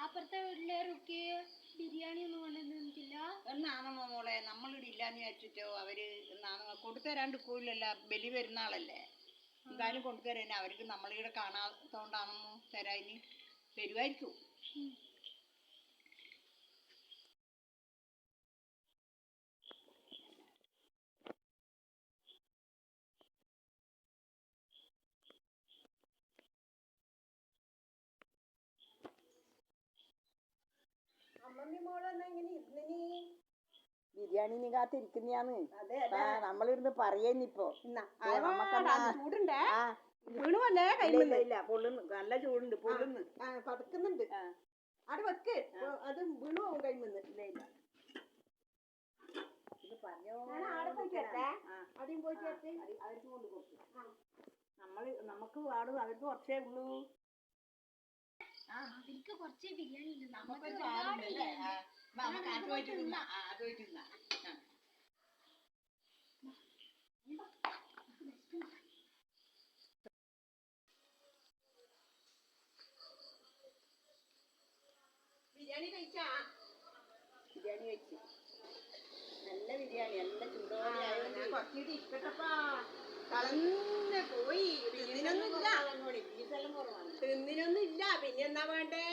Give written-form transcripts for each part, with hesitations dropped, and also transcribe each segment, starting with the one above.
അപ്പുറത്തെ വീട്ടിലെ റുക്കി ബിരിയാണി ഒന്നും കൊണ്ടുവന്നിട്ടില്ല എന്നാണോ മോളെ നമ്മളിവിടെ ഇല്ലാന്ന് വിചാരിച്ചിട്ടോ അവര് കൊടുത്തരാണ്ട് പോയില്ലല്ലോ ബലി പെരുന്നാളല്ലേ എന്തായാലും കൊണ്ടുതരാൻ അവർക്ക് നമ്മളിവിടെ കാണാത്തോണ്ടാണെന്ന് തരാന് തരുമായിരിക്കും. ബിരിയാണി കാത്തിരിക്കുന്നയാന്ന് നമ്മളിരുന്ന് പറയുന്നിപ്പോ ഇല്ല പൊള്ളുന്നു നല്ല ചൂടുണ്ട് പൊള്ളുന്നു പതക്കുന്നുണ്ട് അവിടെ വെക്ക് അത് വീണു പോകും കൈമന്ന് ഇല്ല ഇല്ല ഇത് പറഞ്ഞോ അവർക്ക് കൊണ്ട് കൊടുക്കും നമുക്ക് പാടും അവർക്ക് കുറച്ചേ ഉള്ളൂ. അവർക്ക് കുറച്ചേ ബിരിയാണി ഉണ്ട് നമുക്കൊരു പാടുണ്ടല്ലേ നമുക്ക് അത് പോയിട്ട് തിന്നാ അത് പോയിട്ട് തിന്നാ ബിരിയാണി കഴിച്ചാ ബിരിയാണി കഴിച്ചു നല്ല ബിരിയാണി നല്ല ചൂടോടെ കുറച്ചിട്ട് ഇഷ്ടപ്പെട്ടപ്പാ കളന്ന് പോയി തിന്നിനൊന്നും ഇല്ല പിന്നെ എന്നാ വേണ്ടേ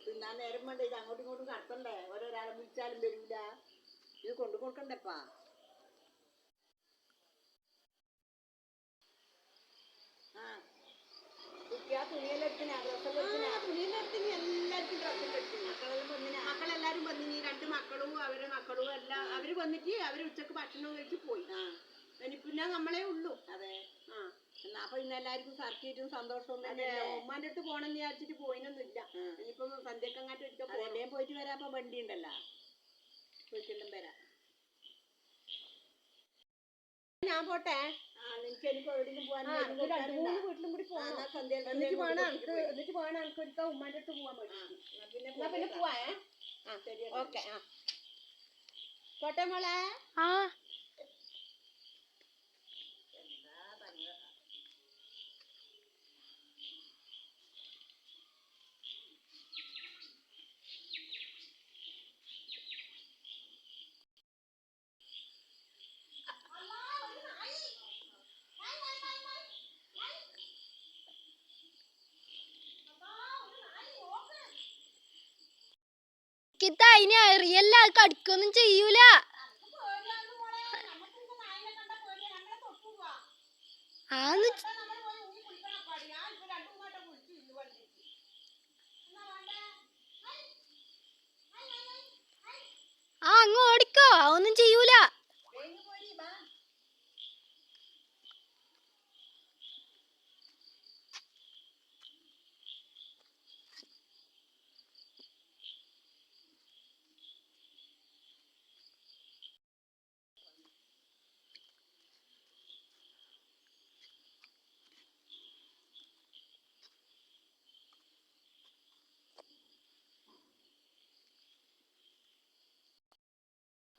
തിന്നാൻ നേരം വേണ്ടേ ഇത് അങ്ങോട്ടും ഇങ്ങോട്ടും കടത്തണ്ടേ ഓരോരാളെ വിളിച്ചാലും വരില്ല ഇത് കൊണ്ടു കൊടുക്കണ്ടപ്പാ. മക്കളെല്ലാരും വന്നിനി 2 മക്കളും അവരുടെ മക്കളും എല്ലാം അവര് വന്നിട്ട് അവര് ഉച്ചക്ക് ഭക്ഷണം കഴിച്ച് പോയി. പിന്നെ നമ്മളെ ഉള്ളൂ. അതെ അപ്പൊ ഇന്ന് എല്ലാവർക്കും സർക്കിട്ടും സന്തോഷവും തന്നെ. ഉമ്മാന്റെ അടുത്ത് പോണെന്ന് വിചാരിച്ചിട്ട് പോയിനൊന്നുമില്ല. ഇനിയിപ്പം സന്ധ്യക്കങ്ങാട്ട് ഒരിക്കൽ പോയിട്ട് വരാപ്പൊ വണ്ടി ഉണ്ടല്ലോ പോയിട്ടെല്ലാം വരാം. ഞാൻ പോട്ടെ എനിക്ക് എവിടെയും പോകാൻ വീട്ടിലും കൂടി എന്നിട്ട് വേണം എനിക്ക് ഒരിക്കൽ ഉമ്മാന്റെ അടുത്ത് പോവാൻ പറ്റും. പിന്നെ പോവാ ഓക്കെ പോട്ടെ മോളെ. അതിന് അറിയല്ല കടിക്കൊന്നും ചെയ്യൂല. അങ്ങ് ഓടിക്കോ ഒന്നും ചെയ്യൂല.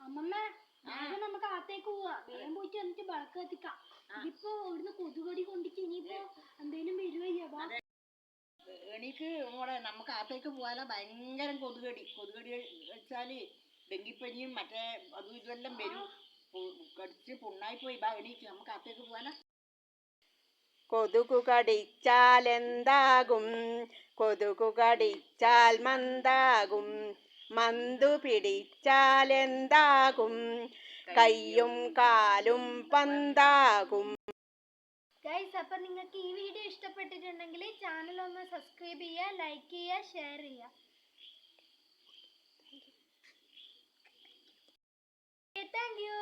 അമ്മമ്മ നമുക്ക് അകത്തേക്ക് പോവാ. വേഗം പോയിട്ട് എന്നിട്ട് വിളക്ക് കത്തിക്കാം. ഇതിപ്പോ ഇവിടുന്ന് കൊതുകടി കൊണ്ടിട്ട് ഇനിയിപ്പോ എന്തേലും വരുവയ്യാ. എനിക്ക് മോളെ നമുക്ക് അകത്തേക്ക് പോകാനാ ഭയങ്കര കൊതുകടി വെച്ചാല് ഡെങ്കിപ്പനിയും മറ്റേ അതും ഇതെല്ലാം വരും. കടിച്ച് പുണ്ണായി പോയി. എണീക്ക് നമുക്ക് അകത്തേക്ക് പോകാനാ. കൊതുകു കടിച്ചാൽ എന്താകും? കൊതുകു കടിച്ചാൽ മന്ദാകും. മന്തു പിടിച്ചാൽ എന്താകും? കയ്യും കാലും പന്താകും. ഗൈസ്, അപ്പൊ നിങ്ങൾക്ക് ഈ വീഡിയോ ഇഷ്ടപ്പെട്ടിട്ടുണ്ടെങ്കിൽ ചാനൽ ഒന്ന് സബ്സ്ക്രൈബ് ചെയ്യുക, ലൈക്ക് ചെയ്യുക, ഷെയർ ചെയ്യുക. Thank you.